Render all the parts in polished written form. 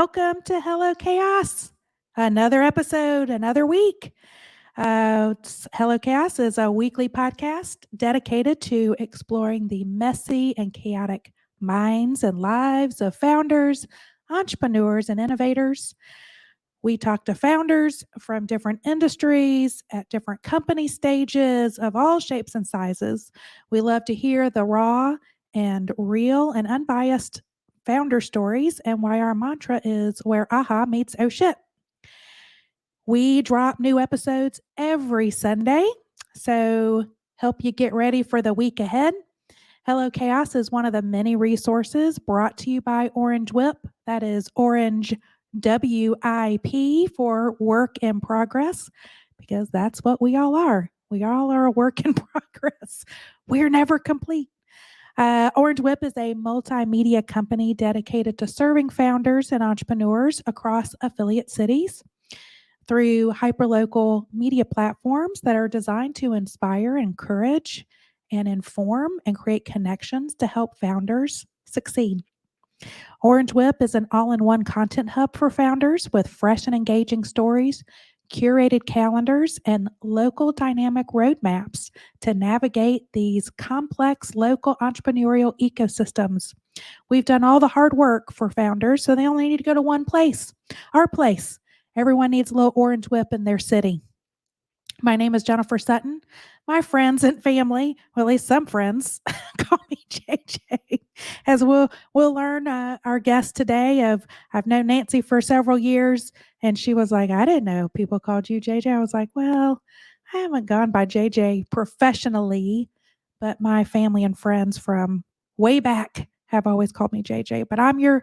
Welcome to Hello Chaos. Another episode, another week. Hello Chaos is a weekly podcast dedicated to exploring the messy and chaotic minds and lives of founders, entrepreneurs, and innovators. We talk to founders from different industries at different company stages of all shapes and sizes. We love to hear the raw and real and unbiased founder stories and why our mantra is where aha meets oh shit. We drop new episodes every Sunday, so help you get ready for the week ahead. Hello Chaos is one of the many resources brought to you by Orange WIP. That is Orange WIP for work in progress, because that's what we all are. We all are a work in progress. We're never complete. Orange WIP is a multimedia company dedicated to serving founders and entrepreneurs across affiliate cities through hyperlocal media platforms that are designed to inspire, encourage, and inform and create connections to help founders succeed. Orange WIP is an all-in-one content hub for founders with fresh and engaging stories, curated calendars, and local dynamic roadmaps to navigate these complex local entrepreneurial ecosystems. We've done all the hard work for founders, so they only need to go to one place, our place. Everyone needs a little Orange WIP in their city. My name is Jennifer Sutton. My friends and family, well, at least some friends, call me JJ. As we'll learn our guest today. I've known Nancy for several years, and she was like, "I didn't know people called you JJ." I was like, "Well, I haven't gone by JJ professionally, but my family and friends from way back have always called me JJ." But I'm your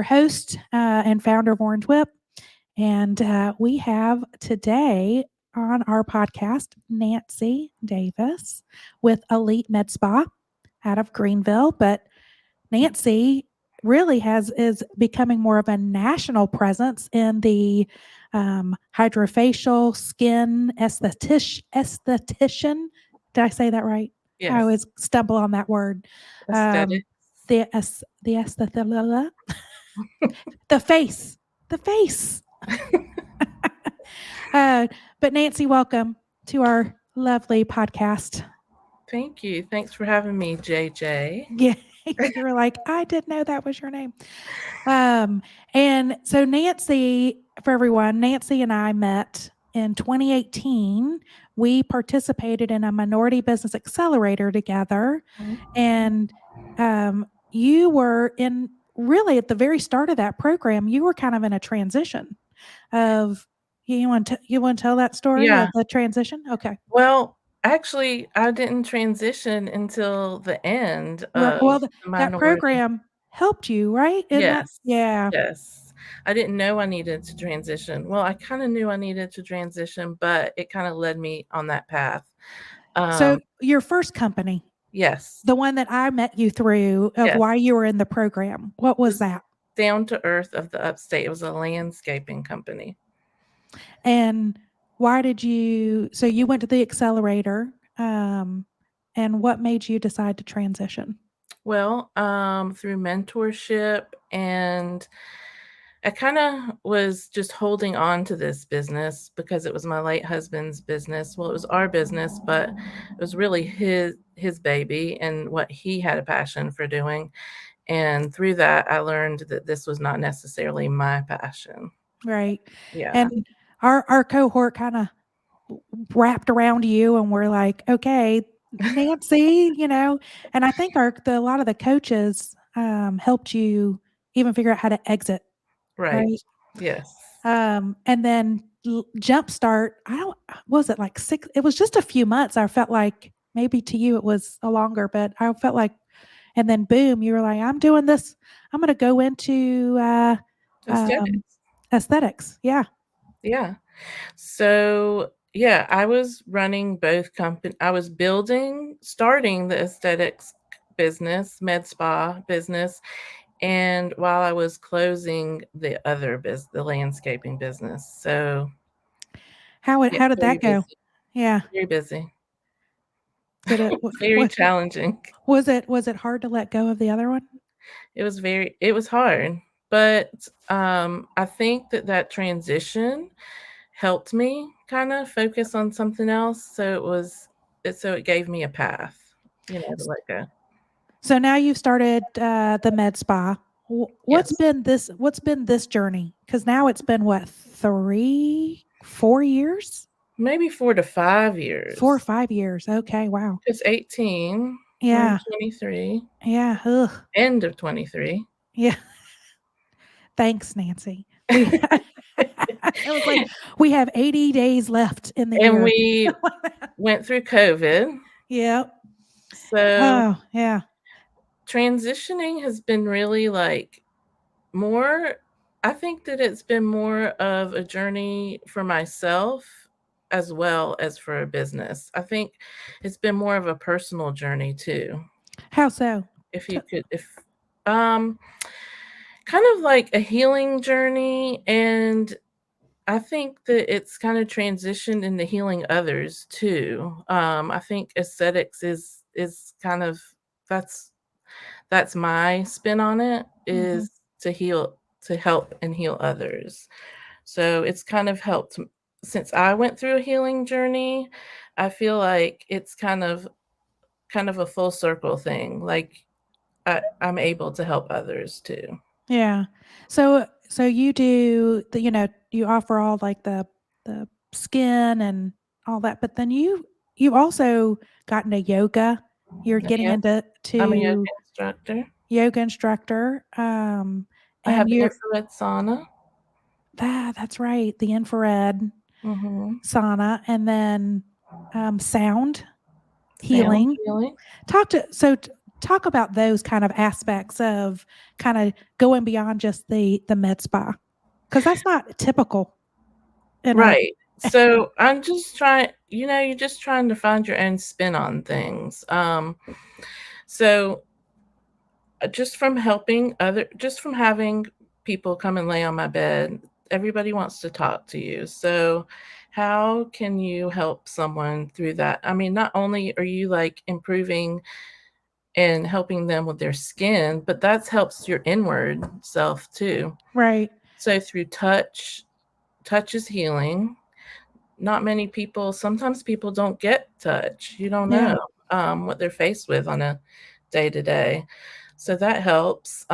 host and founder of Orange WIP, and we have today on our podcast, Nancy Davis with Elite Med Spa out of Greenville. But Nancy really is becoming more of a national presence in the hydrofacial skin esthetician. Did I say that right? Yes. I always stumble on that word. Aesthetic. The aesthetic, the face. But Nancy, welcome to our lovely podcast. Thank you. Thanks for having me, JJ. Yeah, you're like, I didn't know that was your name. And so Nancy, for everyone, Nancy and I met in 2018. We participated in a minority business accelerator together, and you were in really at the very start of that program. You were kind of in a transition of. You want to tell that story Yeah. of the transition? Okay. Well, actually, I didn't transition until the end of Well, the that minority. program helped you, right? Isn't that? Yes. Yeah. Yes. I didn't know I needed to transition. Well, I kind of knew I needed to transition, but it kind of led me on that path. So your first company, Yes. the one that I met you through of Yes. why you were in the program, what was that? Down to Earth of the Upstate. It was a landscaping company. And why did you, so you went to the accelerator, and what made you decide to transition? Well, through mentorship, and I kind of was just holding on to this business because it was my late husband's business. Well, it was our business, but it was really his baby and what he had a passion for doing. And through that, I learned that this was not necessarily my passion. Right. Yeah. And our cohort kind of wrapped around you, and we're like, okay, Nancy, and I think a lot of the coaches helped you even figure out how to exit. Right. Yes. And then Jumpstart, was it like 6? It was just a few months. I felt like maybe to you it was a longer, but I felt like, and then boom, you were like, I'm doing this. I'm going to go into aesthetics. Yeah. Yeah. So, yeah, I was running both company. I was starting the aesthetics business, med spa business, and while I was closing the other the landscaping business. So, how did that go? Busy. Yeah. Very busy. Did it Very challenging. Was it hard to let go of the other one? It was hard, but I think that transition helped me kind of focus on something else. So it gave me a path, to let go. So now you've started the med spa. What's Yes. been this journey? Because now it's been what, 3, 4 years? Maybe 4 to 5 years. 4 or 5 years. Okay, wow. It's 18, Yeah. 23, Yeah. Ugh. end of 23. Yeah. Thanks, Nancy. It was like we have 80 days left in the And year. we went through COVID. Yep. So Oh, yeah. transitioning has been really more, I think that it's been more of a journey for myself as well as for a business. I think it's been more of a personal journey too. How so? If um kind of like a healing journey, and I think that it's kind of transitioned into healing others too. I think aesthetics is kind of, that's that's my spin on it, Mhm. is to help and heal others. So it's kind of helped since I went through a healing journey. I feel like it's kind of a full circle thing. Like I'm able to help others too. Yeah. So you do you offer all like the skin and all that, but then you also got into yoga. You're getting Yes, into I'm a yoga to instructor. yoga instructor. I have And the you're infrared sauna. that's right, the infrared Mm-hmm. sauna, and then sound Sound healing. healing. Talk about those kind of aspects of kind of going beyond just the med spa, because that's not typical in a Right. So I'm just trying, you're just trying to find your own spin on things. So just from having people come and lay on my bed, everybody wants to talk to you. So how can you help someone through that? I mean, not only are you like improving and helping them with their skin, but that helps your inward self too. right. So through touch is healing. Not many people, sometimes people don't get touch. You don't Yeah. know what they're faced with on a day to day. So that helps.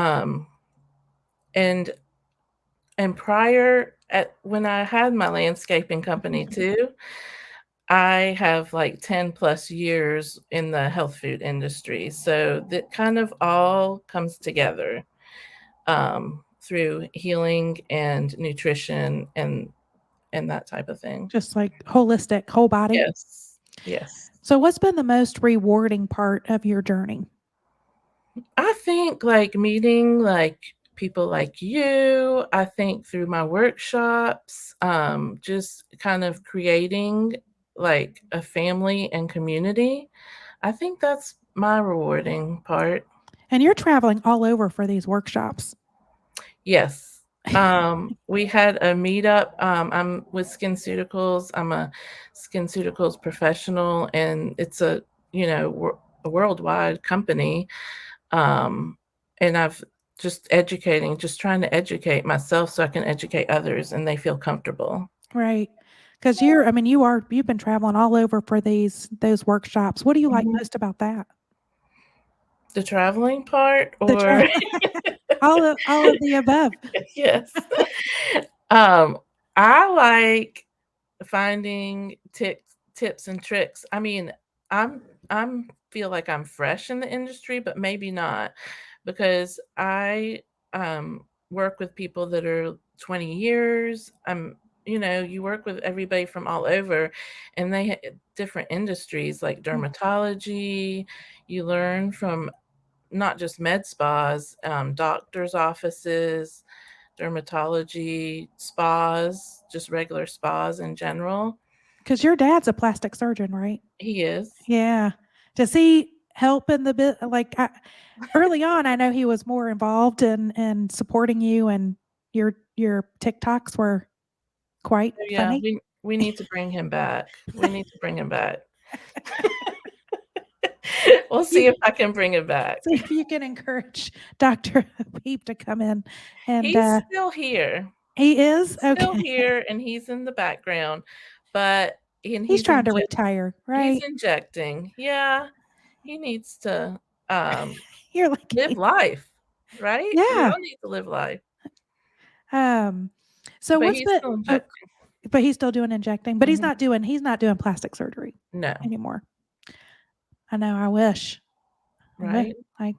And prior, at when I had my landscaping company too, I have like 10 plus years in the health food industry. So that kind of all comes together through healing and nutrition and that type of thing. Just like holistic, whole body. Yes. Yes. So what's been the most rewarding part of your journey? I think like meeting like people like you, I think through my workshops, just kind of creating like a family and community. I think that's my rewarding part. And you're traveling all over for these workshops. Yes. We had a meetup. I'm with SkinCeuticals. I'm a SkinCeuticals professional, and it's a worldwide company. Um, and I've just trying to educate myself so I can educate others and they feel comfortable. Right. Because you've been traveling all over for those workshops. What do you like Mhm. most about that? The traveling part, The or tra- all of the above. yes. Um, I like finding tips and tricks. I mean, I'm feel like I'm fresh in the industry, but maybe not, because I work with people that are 20 years. You work with everybody from all over, and they different industries like dermatology. You learn from not just med spas, doctors' offices, dermatology, spas, just regular spas in general. Because your dad's a plastic surgeon, right? He is. Yeah. Does he help in the bit early on? I know he was more involved in supporting you, and your TikToks were quite So yeah, funny. we need to bring him back. We need to bring him back. We'll see if I can bring it back. See if you can encourage Dr. Peep to come in. And He's still here. he is? He's still Okay. here, and he's in the background, but He's trying to retire, right? He's injecting. Yeah, he needs to You're like, live life, right? We yeah. all need to live life. So But what's he's the still injecting. but he's still doing injecting, but he's Mhm. not doing plastic surgery No, anymore. I know, I wish. right? Like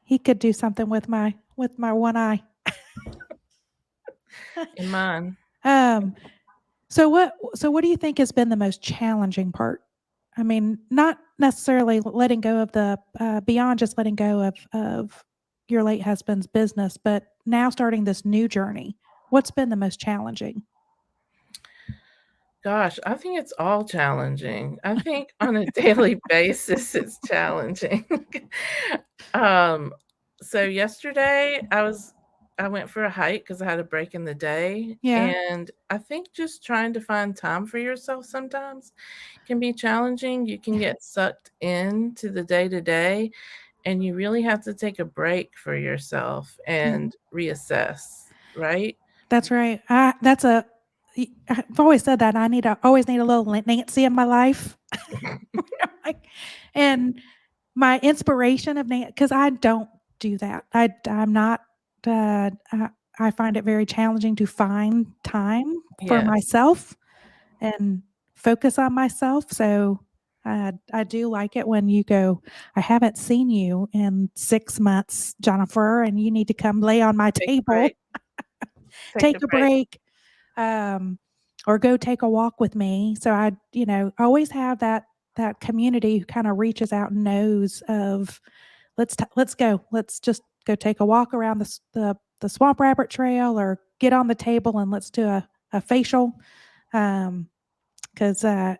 he could do something with my one eye. In mine. So what do you think has been the most challenging part? I mean, not necessarily letting go of the beyond just letting go of your late husband's business, but now starting this new journey. What's been the most challenging? Gosh, I think it's all challenging. I think on a daily basis it's challenging. So yesterday I went for a hike because I had a break in the day. Yeah. And I think just trying to find time for yourself sometimes can be challenging. You can get sucked into the day to day, and you really have to take a break for yourself and reassess, right? That's right. I've always said that always need a little Nancy in my life. Like, and my inspiration of Nancy, because I don't do that. I'm not. I find it very challenging to find time for Yes. myself and focus on myself. So I do like it when you go, I haven't seen you in 6 months, Jennifer, and you need to come lay on my table. Take a break, or go take a walk with me. So I, always have that community who kind of reaches out and knows of let's go. Let's just go take a walk around the Swamp Rabbit Trail or get on the table and let's do a facial. Because I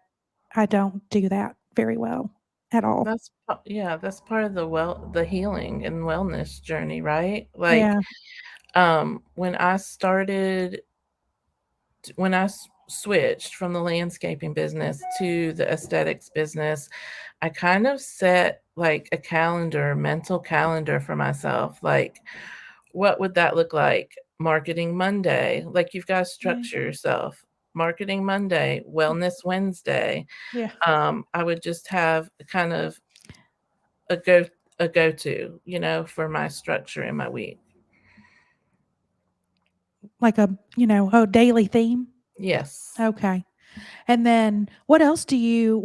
don't do that very well at all. That's part of the healing and wellness journey, right? Like, Yeah. when I started when I switched from the landscaping business to the aesthetics business, I kind of set like a mental calendar for myself. Like, what would that look like? Marketing Monday, like you've got to structure yourself. Marketing Monday, Wellness Wednesday. Yeah. I would just have kind of a go-to, for my structure in my week. Like a daily theme. Yes. Okay. And then what else do you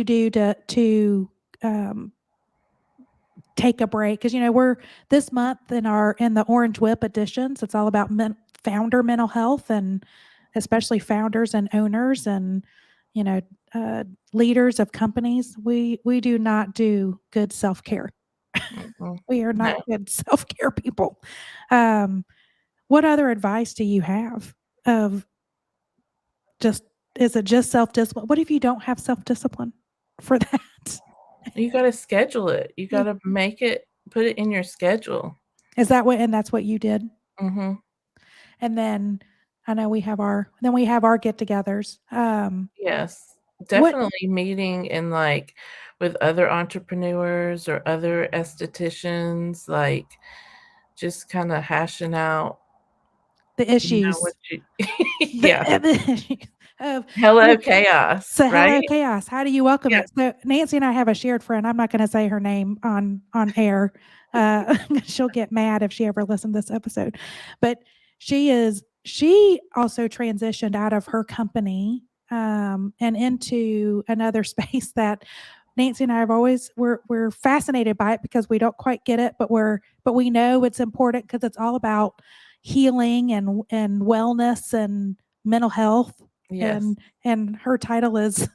do to take a break? Because we're this month in the Orange Whip editions. It's all about founder mental health, and especially founders and owners and leaders of companies. We do not do good self-care. We are not good self-care people. What other advice do you have of is it just self-discipline? What if you don't have self-discipline for that? You got to schedule it. You got to put it in your schedule. That's what you did? Mm-hmm. And then I know we have our get-togethers. Yes, definitely meeting in with other entrepreneurs or other estheticians, like just kind of hashing out the issues. Yeah. Hello chaos. So right? hello chaos. How do you welcome Yeah. it? So Nancy and I have a shared friend. I'm not going to say her name on air. She'll get mad if she ever listened to this episode. But she also transitioned out of her company and into another space that Nancy and I we're fascinated by it because we don't quite get it, but we know it's important because it's all about healing and wellness and mental health. Yes. And her title is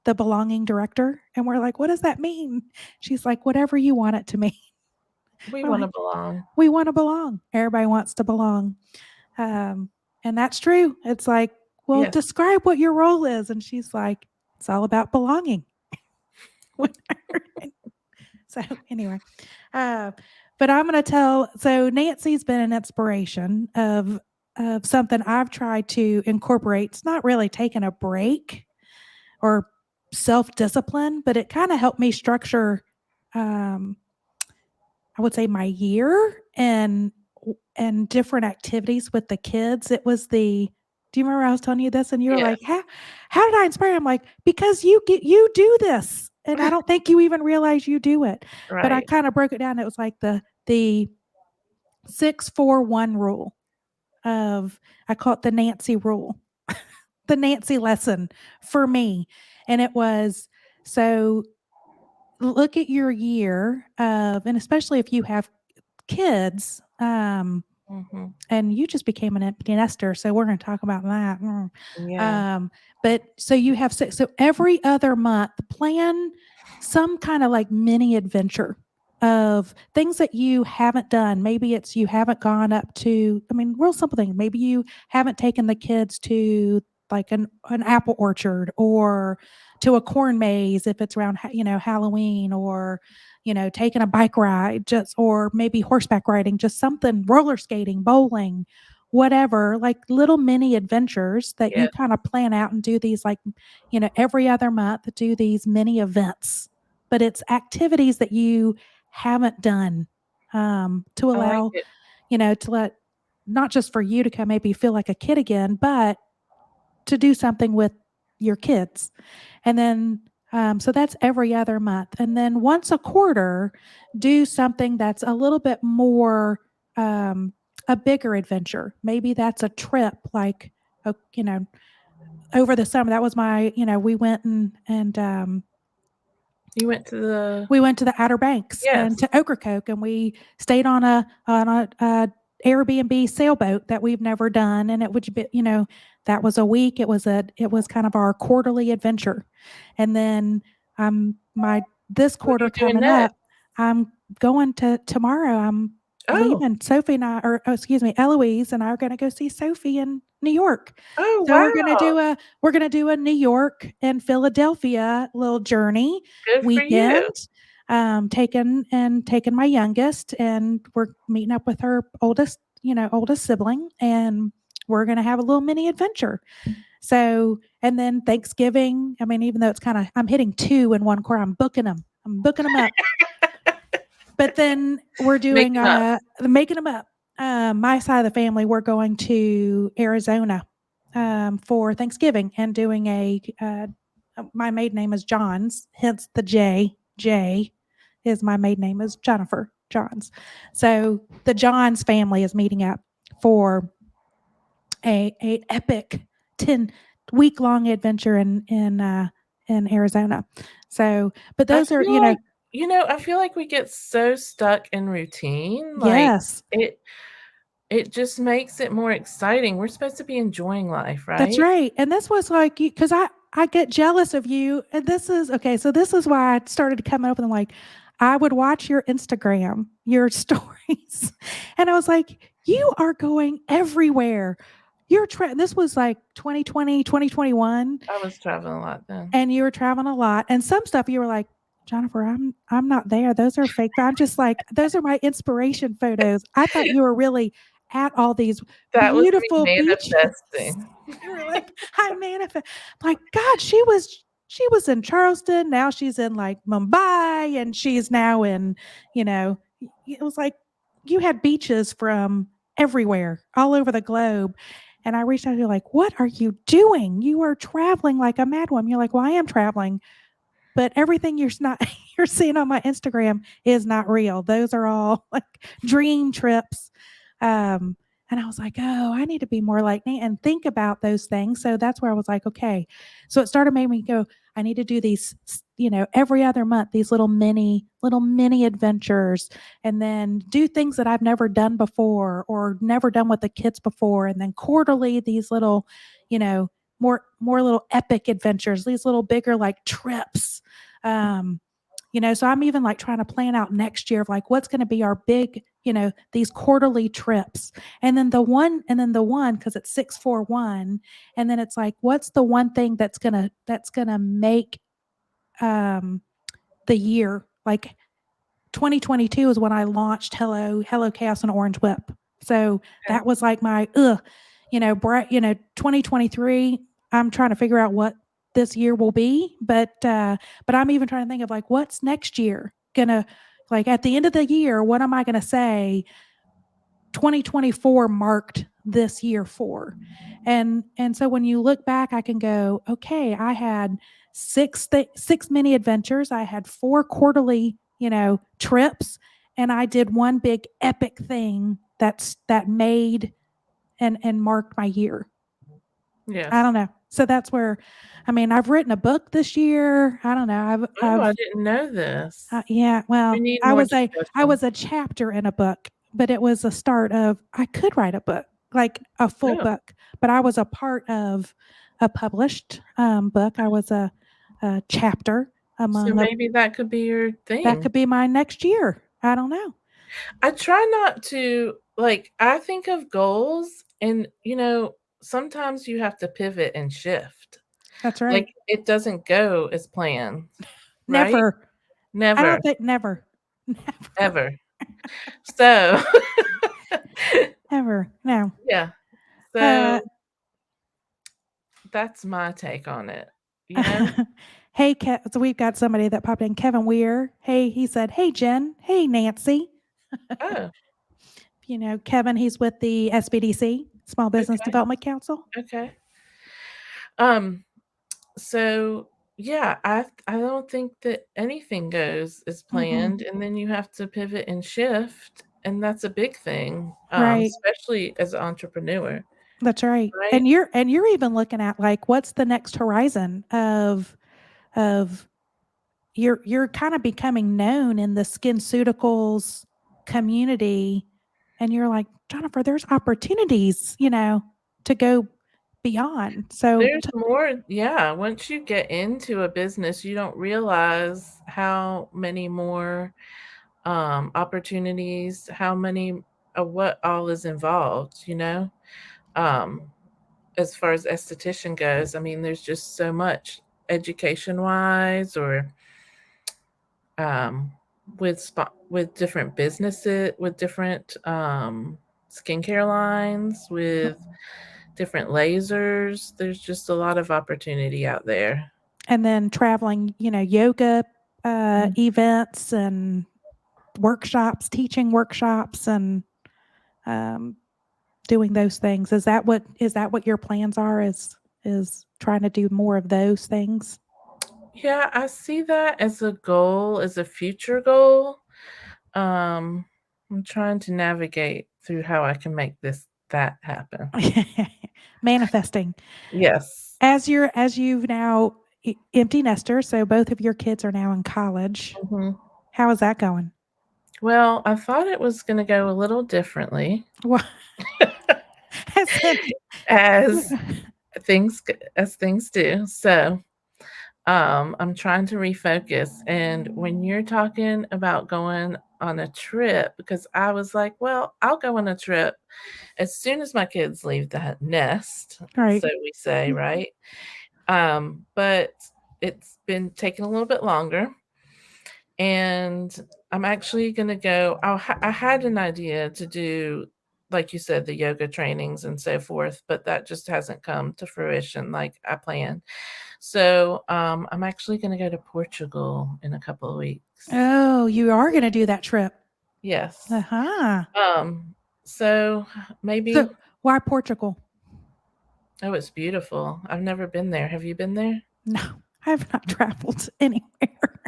the belonging director. And we're like, what does that mean? She's like, whatever you want it to mean. We want to belong. We want to belong. Everybody wants to belong. And that's true. It's like, well, Yes. describe what your role is. And she's like, it's all about belonging. So anyway, but I'm going to so Nancy's been an inspiration of something I've tried to incorporate. It's not really taking a break or self-discipline, but it kind of helped me structure I would say my year and different activities with the kids. It was the do you remember I was telling you this and you were Yes. like, how did I inspire you? I'm like, because you do this. And I don't think you even realize you do it. But I Right. kind of broke it down. It was like the 6-4-1 rule of I call it the Nancy rule, the Nancy lesson for me. And it was so look at your year of, and especially if you have kids, Mhm. and you just became an empty nester, so we're going to talk about that. Yeah. But so you have six. So every other month, plan some kind of like mini adventure of things that you haven't done. Maybe it's you haven't gone up to. I mean, real simple things. Maybe you haven't taken the kids to like an apple orchard or to a corn maze if it's around Halloween, or taking a bike ride, just or maybe horseback riding, just something, roller skating, bowling, whatever, like little mini adventures that you Yes. kind of plan out and do these like, every other month, do these mini events. But it's activities that you haven't done, to I like allow, it. to let not just for you to come maybe feel like a kid again, but to do something with your kids. And then, so that's every other month. And then once a quarter, do something that's a little bit more, a bigger adventure. Maybe that's a trip, like, over the summer. That was my, we went You went to the we went to the Outer Banks and Yes. to Ocracoke, and we stayed on a Airbnb sailboat that we've never done, and it would be, that was a week. It was kind of our quarterly adventure, and then my this What are quarter you doing coming next? up, I'm going to tomorrow. I'm Oh. leaving. Sophie and I, or excuse me, Eloise and I are going to go see Sophie in New York. Oh, So wow. we're gonna do a New York and Philadelphia little journey Good for weekend. you. Taking my youngest, and we're meeting up with her oldest sibling, and we're gonna have a little mini adventure. So, and then Thanksgiving. I mean, even though it's kind of I'm hitting two in one quarter, I'm booking them. I'm booking them up. But then we're Make doing them up. making them up. My side of the family, we're going to Arizona for Thanksgiving and doing my maiden name is Johns, hence the J. J is my maiden name is Jennifer Johns. So the Johns family is meeting up for a epic 10-week-long adventure in Arizona. So, but I those are, feel like I feel like we get so stuck in routine, like, yes. it just makes it more exciting. We're supposed to be enjoying life, That's right? right, and this was like because I get jealous of you, and this is okay, so this is why I started coming up, and I'm like, I would watch your Instagram, your stories, and I was like, "You are going everywhere." This was like 2020, 2021, I was traveling a lot then. and you were traveling a lot, and some stuff you were like, "Jennifer, I'm not there. Those are fake." I'm just like, "Those are my inspiration photos." I thought you were really at all these That was me beautiful beaches. manifesting. You were like, "I manifest." Like, God, she was in Charleston. Now she's in like Mumbai, and she's now in, it was like you had beaches from everywhere, all over the globe. And I reached out to you like, "What are you doing? You are traveling like a madwoman." You're like, "Well, I am traveling, but everything you're not you're seeing on my Instagram is not real. Those are all like dream trips." And I was like, "Oh, I need to be more like me and think about those things." So that's where I was like, "Okay." So it started making me go, I need to do these, every other month, these little mini adventures, and then do things that I've never done before or never done with the kids before. And then quarterly, these little, more little epic adventures, these little bigger like trips. Um, so I'm even like trying to plan out next year of like what's going to be our big, these quarterly trips. And then the one, because it's 641, and then it's like, what's the one thing that's gonna make the year like 2022 is when I launched Hello Chaos and Orange Whip. So Okay. that was like my 2023. I'm trying to figure out what this year will be, but I'm even trying to think of like what's next year. gonna, like, at the end of the year, what am I gonna say 2024 marked this year for? And so when you look back, I can go, okay, I had six mini adventures. I had 4 quarterly, trips, and I did one big epic thing that made and marked my year. Yes. I don't know. So that's where, I mean, I've written a book this year. I don't know. I didn't know this. Yeah. Well, We need I more was discussion. a chapter in a book, but it was a start of, I could write a book, like a full Yeah. book, but I was a part of a published book. I was a chapter So among maybe that could be your that thing. could be my next year. I don't know. I try not to, like, I think of goals and, sometimes you have to pivot and shift. That's Like, right. it doesn't go as planned, right? Never. I Never, don't think never. Never. ever. So, Ever. No. yeah. So that's my take on it, you know? Hey, so we've got somebody that popped in, Kevin Weir. Hey, he said, "Hey, Jen. Hey, Nancy." Oh, Kevin, he's with the SBDC, Small Business okay, Development Council. okay. So yeah, I don't think that anything goes as planned, and then you have to pivot and shift, and that's a big thing, Right. especially as an entrepreneur, That's right. right? And you're even looking at, like, what's the next horizon of you're kind of becoming known in the SkinCeuticals community, and you're like, Jennifer, there's opportunities, to go beyond. So There's more, yeah, once you get into a business, you don't realize how many more, opportunities, how many what all is involved, Um, as far as esthetician goes, I mean, there's just so much education-wise or, um, with different businesses, with different, skincare lines, with different lasers. There's just a lot of opportunity out there. and then traveling, yoga Mm. events and workshops, teaching workshops, and um, doing those things. Is that what your plans are? Is trying to do more of those things? Yeah, I see that as a goal, as a future goal. Um, I'm trying to navigate through how I can make that happen. Manifesting. Yes. As you've now empty nester, so both of your kids are now in college. Mhm. How is that going? Well, I thought it was gonna go a little differently Well, as in- as things do. So, I'm trying to refocus, and when you're talking about going on a trip, because I was like, "Well, I'll go on a trip as soon as my kids leave the nest," right. so we say, right? But it's been taking a little bit longer, and I'm actually gonna go I had an idea to do, like you said, the yoga trainings and so forth, but that just hasn't come to fruition like I planned. So, I'm actually gonna go to Portugal in a couple of weeks. Oh, you are going to do that trip. Yes. Uh-huh. So maybe So why Portugal? oh, it's beautiful. I've never been there. Have you been there? No, I have not traveled anywhere.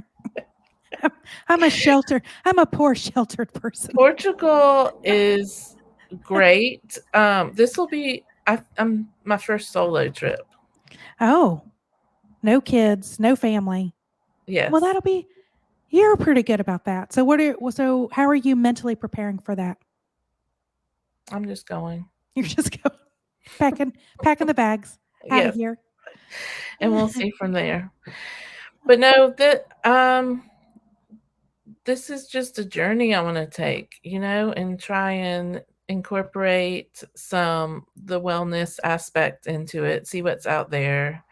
I'm a poor sheltered person. Portugal is great. This will be I'm my first solo trip. Oh, no kids, no family. Yes. Well, you're pretty good about that. So how are you mentally preparing for that? I'm just going. You're just going packing the bags out Yes, of here. and we'll see from there. But no, this is just a journey I wanna take, and try and incorporate the wellness aspect into it, see what's out there,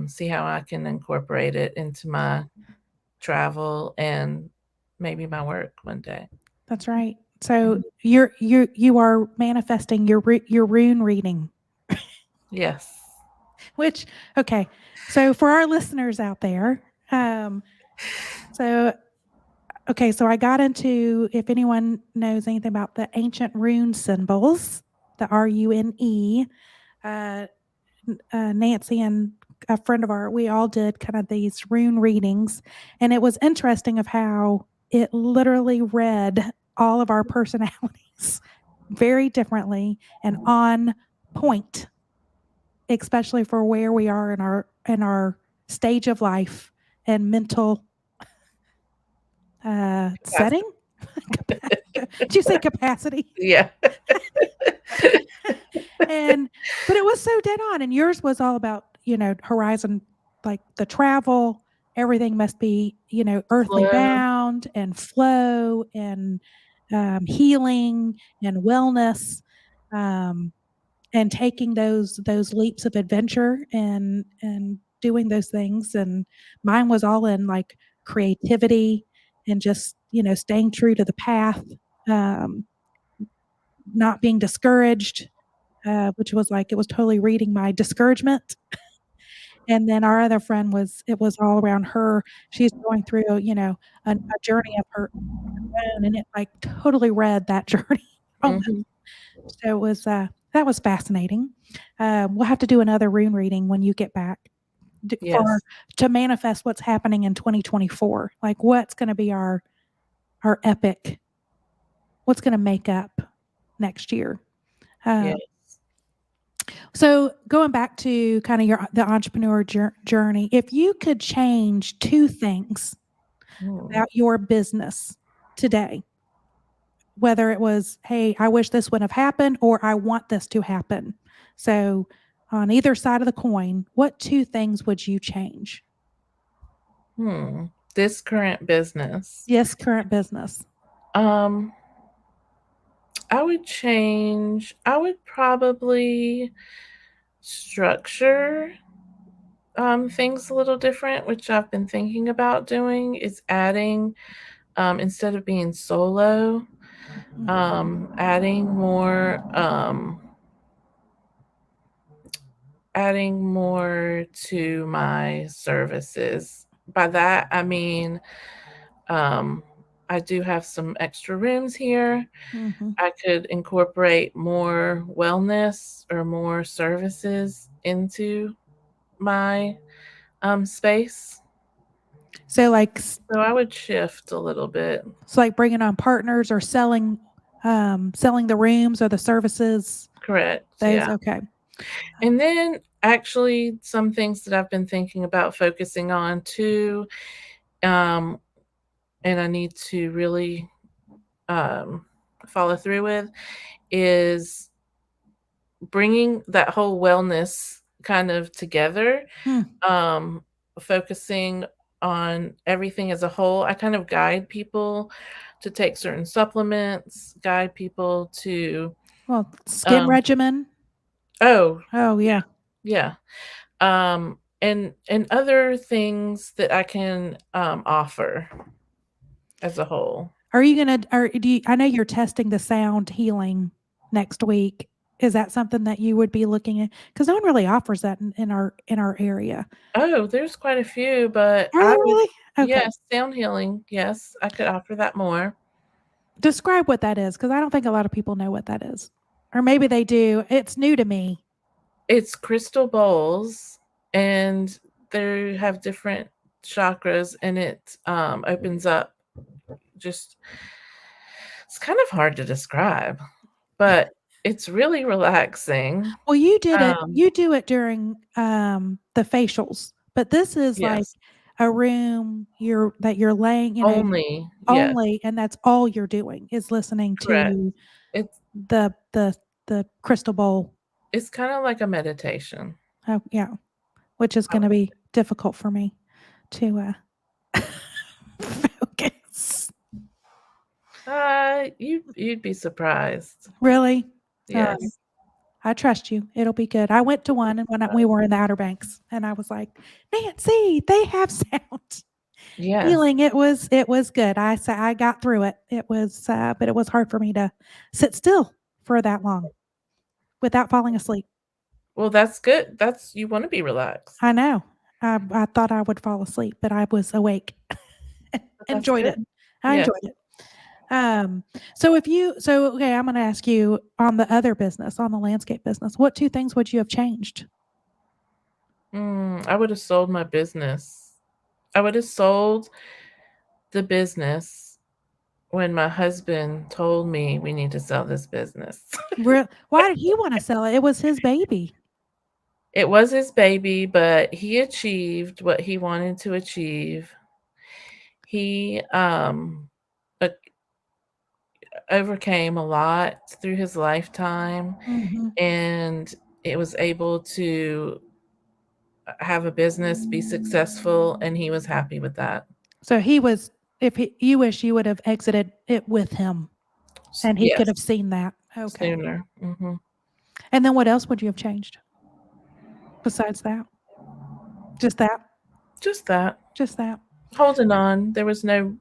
see how I can incorporate it into my travel and maybe my work one day. That's right. So you are manifesting your rune reading. Yes. Which, okay, so for our listeners out there, so Okay, so I got into, if anyone knows anything about the ancient rune symbols, the RUNE, Nancy and a friend of ours, we all did kind of these rune readings, and it was interesting of how it literally read all of our personalities very differently and on point, especially for where we are in our stage of life and mental setting. Did you say capacity? Yeah. But it was so dead on, and yours was all about, horizon, like the travel, everything must be, earthly Flow. bound and flow and healing and wellness, and taking those leaps of adventure and doing those things. And mine was all in like creativity and just, staying true to the path, um, not being discouraged, which was like, it was totally reading my discouragement. And then our other friend it was all around her. She's going through, a journey of her own, and it like totally read that journey. Mhm. So it was, that was fascinating. We'll have to do another rune reading when you get back Yes. to manifest what's happening in 2024. Like what's going to be our epic, what's going to make up next year. Yes. So going back to kind of the entrepreneur journey, if you could change two things about your business today, whether it was, hey, I wish this would have happened, or I want this to happen. So on either side of the coin, what two things would you change? This current business. Yes, current business. I would probably structure things a little different, which I've been thinking about doing, is adding, instead of being solo, adding more to my services. By that, I mean, I do have some extra rooms here. I could incorporate more wellness or more services into my space. So like, So I would shift a little bit. bringing on partners or selling the rooms or the services. Correct. Those, Yeah. okay. And then actually some things that I've been thinking about focusing on too, and I need to really follow through with, is bringing that whole wellness kind of together, focusing on everything as a whole. I kind of guide people to take certain supplements, guide people to Well, skin regimen. Oh, Oh yeah. yeah. And other things that I can offer as a whole. Are you gonna, or I know you're testing the sound healing next week. Is that something that you would be looking at? Because no one really offers that in our area. Oh, there's quite a few, but Are I there would really? Okay. yes, sound healing. Yes, I could offer that more. Describe what that is, because I don't think a lot of people know what that is. Or maybe they do. It's new to me. It's crystal bowls, and they have different chakras, and it opens up just it's kind of hard to describe, but it's really relaxing. Well, you did it. Um, You do it during the facials, but this is like yes, a room that you're laying, only, yes, only, and that's all you're doing is listening correct. to It's the crystal bowl. it's kinda like a meditation. Oh, yeah, which is I gonna would be difficult for me to focus. You'd be surprised. Really? Yes. I trust you. It'll be good. I went to one, and when we were in the Outer Banks, and I was like, "Nancy, they have sound Yes. healing." It was good. I got through it. It was, but it was hard for me to sit still for that long without falling asleep. Well, that's good. You wanna be relaxed. I know. I thought I would fall asleep, but I was awake. But that's Enjoyed it. good. I Yes. enjoyed it. Okay, I'm going to ask you on the other business, on the landscape business, what 2 things would you have changed? I would have sold my business. I would have sold the business when my husband told me we need to sell this business. Why did he want to sell it? It was his baby. It was his baby, but he achieved what he wanted to achieve. He overcame a lot through his lifetime, Mhm. and it was able to have a business be successful, and he was happy with that. So you wish you would have exited it with him and he could have Yes, seen that. Okay. sooner. And then what else would you have changed besides that? Just that? Just that. Just that? Holding on. There was no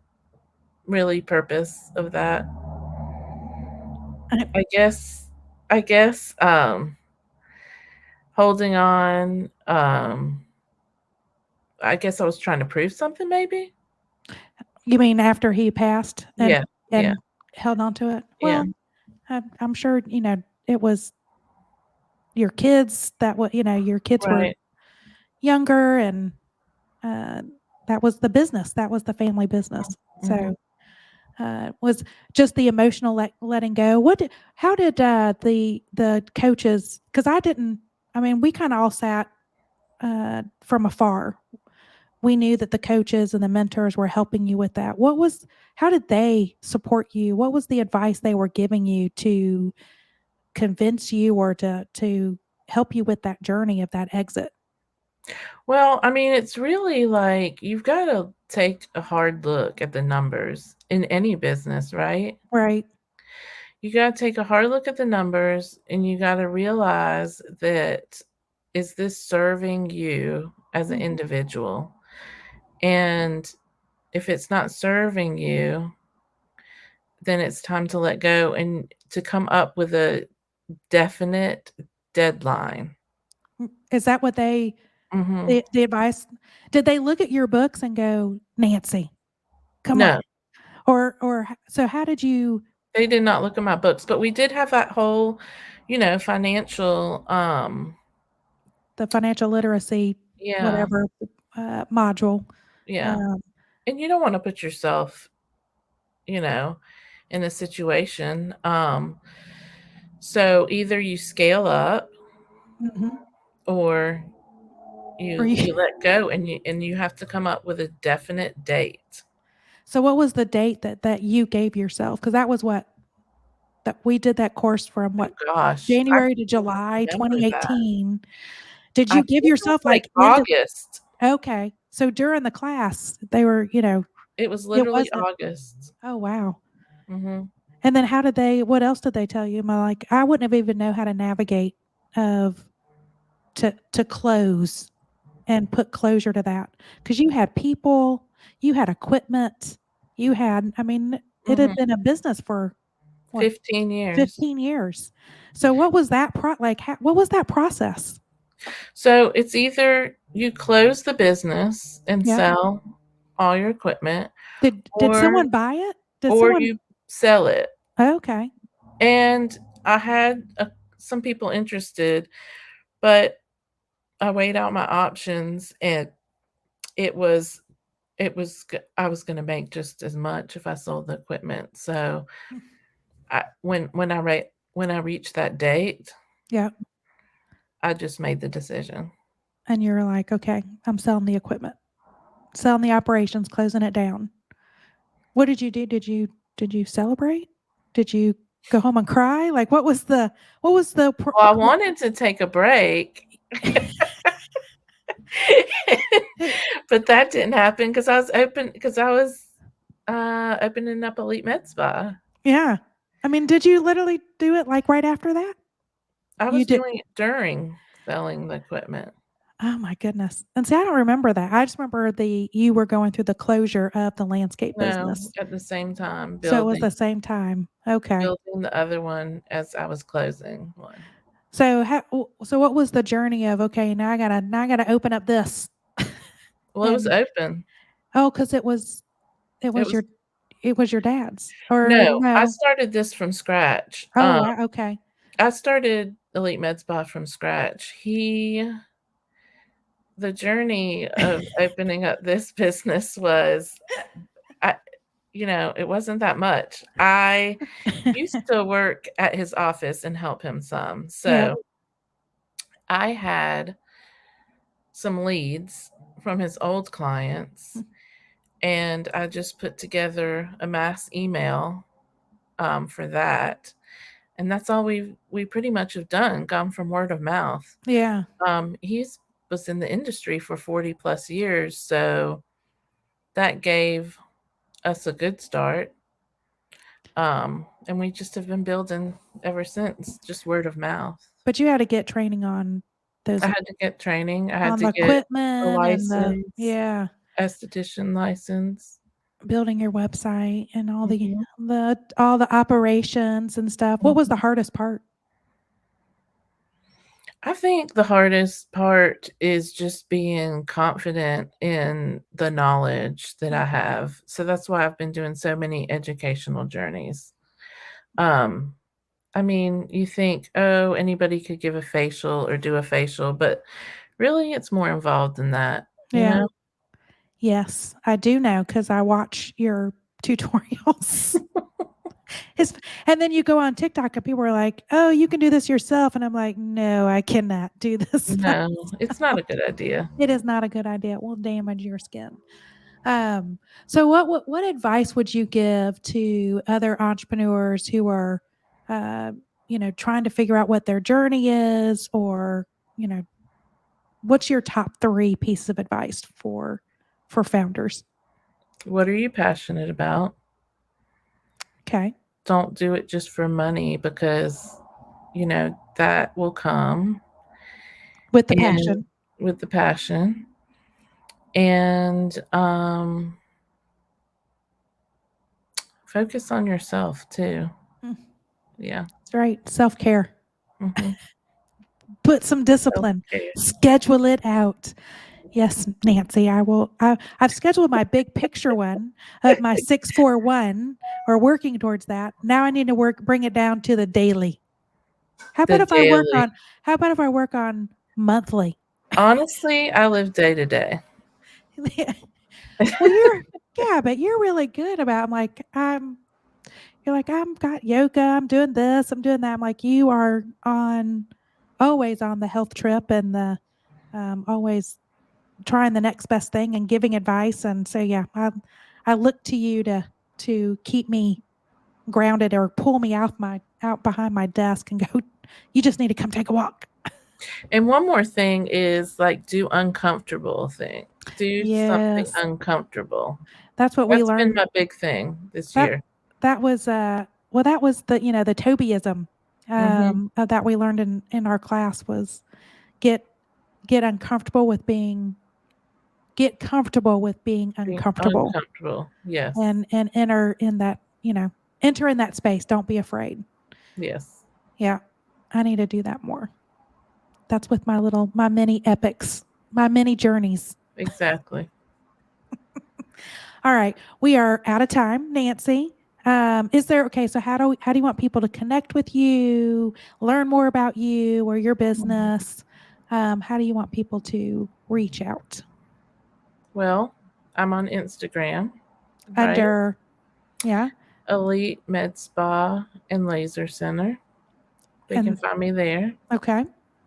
really purpose of that. I I guess holding on, I guess I was trying to prove something maybe? You mean after he passed and Yeah, yeah, held on to it? yeah. Well, I'm sure, it was your kids your kids were Right. younger and, that was the business. That was the family business. Mhm. So, was just the emotional letting go. How did, the coaches? Because we kinda all sat, from afar. We knew that the coaches and the mentors were helping you with that. How did they support you? What was the advice they were giving you to convince you or to help you with that journey of that exit? Well, I mean, it's really like you've gotta take a hard look at the numbers in any business, right? Right. You gotta take a hard look at the numbers, and you gotta realize that, is this serving you as an Mm. individual? And if it's not serving you, then it's time to let go and to come up with a definite deadline. Is that what Mhm. the advice? Did they look at your books and go, "Nancy, come on." No, So how did you they did not look at my books, but we did have that whole, financial, the financial literacy, yeah, whatever, module? yeah, Um, and you don't wanna put yourself, you know, in a situation, so either you scale up mhm. or Or you let go, and you have to come up with a definite date. So what was the date that you gave yourself? Because that was that we did that course from Oh what, gosh, I January to don't even July remember that. 2018. Did I you think give it was yourself, like like, end of August. okay. So during the class, they were, It was it literally wasn't August. oh, wow. Mhm. And then what else did they tell you? I wouldn't have even know how to navigate of to close and put closure to that because you had people, you had equipment, it had Mhm. been a business for what, 15 years. 15 years. So what was that what was that process? So, it's either you close the business and Yeah. sell all your equipment, Did or someone buy it? Did or someone you sell it. Okay. And I had, some people interested, but I weighed out my options, and it was I was gonna make just as much if I sold the equipment, so when I reached that date, Yeah. I just made the decision. And you're like, "Okay, I'm selling the equipment, selling the operations, closing it down." What did you do? Did you celebrate? Did you go home and cry? Like, what was the Well, I wanted to take a break, but that didn't happen because I was, opening up Elite Med Spa. Yeah. Did you literally do it, like, right after that? I You was did doing it during selling the equipment. Oh my goodness. And see, I don't remember that. I just remember you were going through the closure of the landscape No, business. at the same time, So it was the same time. Okay. building the other one as I was closing one. So what was the journey of, okay, now I gotta open up this? Well, it was And open. oh, because it It was was it was your dad's, or No, I no? started this from scratch. Oh, wow. Okay. I started Elite Med Spa from scratch. The journey of opening up this business was, I it wasn't that much. I used to work at his office and help him some. Yeah. So I had some leads from his old clients, and I just put together a mass email for that. And that's all we pretty much have done, gone from word of mouth. Yeah. He's was in the industry for 40 plus years, so that gave us a good start. And we just have been building ever since, just word of mouth. But you had to get training on those, I had to get training. I had on to the get a equipment and license, yeah, esthetician license. building your website and all Mhm, the operations and stuff. What was mhm. the hardest part? I think the hardest part is just being confident in the knowledge that I have. So that's why I've been doing so many educational journeys. Um, I mean, you think, oh, anybody could give a facial or do a facial, but really it's more involved than that, you Yeah. know? Yes, I do know because I watch your tutorials. It's and then you go on TikTok and people are like, "Oh, you can do this yourself," and I'm like, "No, I cannot do this No, it's not a good idea. It is not a good idea. It will damage your skin." So what advice would you give to other entrepreneurs who are, uh, trying to figure out what their journey is, or, you know, what's your top 3 pieces of advice for founders? What are you passionate about? Okay. Don't do it just for money because, that will come With the and passion. with the passion. And focus on yourself too. Mm, Yeah. that's right. Self-care. Mhm. Put some discipline. Self-care. Schedule it out. Yes, Nancy, I will. I've scheduled my big picture one of my 641, or working towards that. Now I need to bring it down to the daily. How The about if I work daily. on how about if I work on monthly? Honestly, I live day to day. Well, yeah, but you're really good about, I'm like, you're like, I'm got yoga, I'm doing this, I'm doing that. I'm like, you are always on the health trip, and always trying the next best thing and giving advice. And so, yeah, I look to you to keep me grounded, or pull me out behind my desk and go, you just need to come take a walk. And one more thing is, like, do uncomfortable thing. Do something Yes. uncomfortable. That's what we That's been learned. my big thing this That year. that was, well, that was the Tobyism, Mhm. that we learned in our class, was get uncomfortable with being get comfortable with being Being uncomfortable, uncomfortable. Yes. and enter in that space. Don't be afraid. Yes. Yeah. I need to do that more. That's with my mini epics, my mini journeys. Exactly. All right. We are out of time, Nancy. So how do you want people to connect with you, learn more about you or your Mhm. business? How do you want people to reach out? Well, I'm on Instagram, right? Under, yeah. Elite Med Spa and Laser Center. They can And find me there. okay.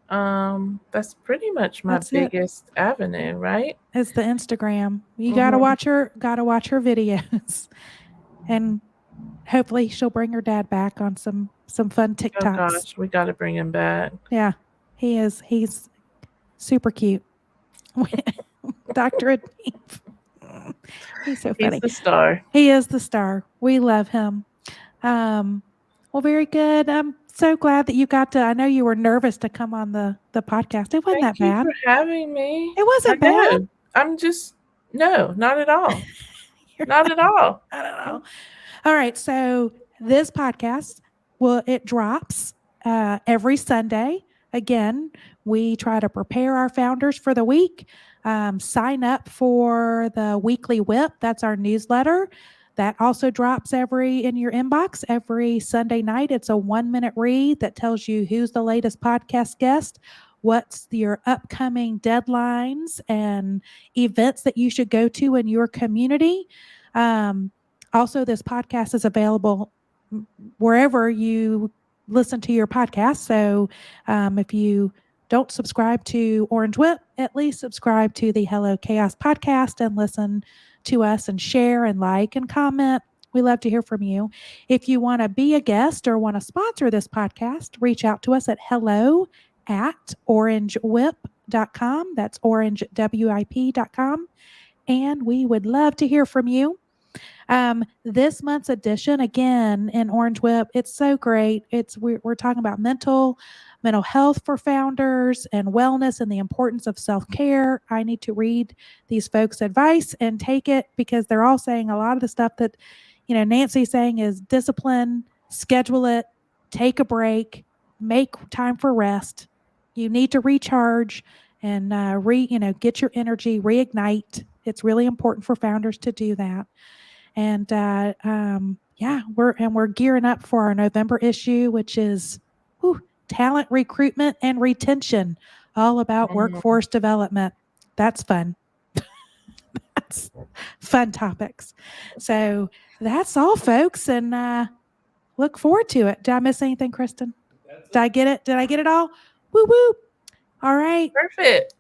That's pretty much my That's it. biggest avenue, right? It's the Instagram. You Mhm. gotta watch her videos. And hopefully she'll bring her dad back on some fun Oh TikToks. gosh, we gotta bring him back. Yeah. He's super cute. Dr. Adeep. He's so He's funny. the star. He is the star. We love him. Well, very good. I'm so glad that you got to. I know you were nervous to come on the podcast. It wasn't Thank that you bad. for having me. It I wasn't bad. know. I'm just no, not at all. You're Not at all. I don't know. All right. So this podcast, it drops every Sunday. Again, we try to prepare our founders for the week. Sign up for the weekly whip. That's our newsletter. That also drops in your inbox every Sunday night. It's a 1-minute read that tells you who's the latest podcast guest, what's your upcoming deadlines and events that you should go to in your community. Also, this podcast is available wherever you listen to your podcast. So if you don't subscribe to Orange Whip, at least subscribe to the Hello Chaos podcast and listen to us and share and like and comment. We love to hear from you. If you want to be a guest or want to sponsor this podcast, reach out to us at hello@orangewhip.com. That's orangewip.com. And we would love to hear from you. This month's edition, again, in Orange Whip, it's so great. We're talking about mental health for founders and wellness and the importance of self-care. I need to read these folks' advice and take it because they're all saying a lot of the stuff that, Nancy's saying is discipline, schedule it, take a break, make time for rest. You need to recharge and get your energy, reignite. It's really important for founders to do that. And we're gearing up for our November issue, which is talent recruitment and retention, all about workforce development. That's fun. That's fun topics. So that's all, folks, and look forward to it. Did I miss anything, Kristen? Did I get it? Did I get it all? Woo woo! All right. Perfect.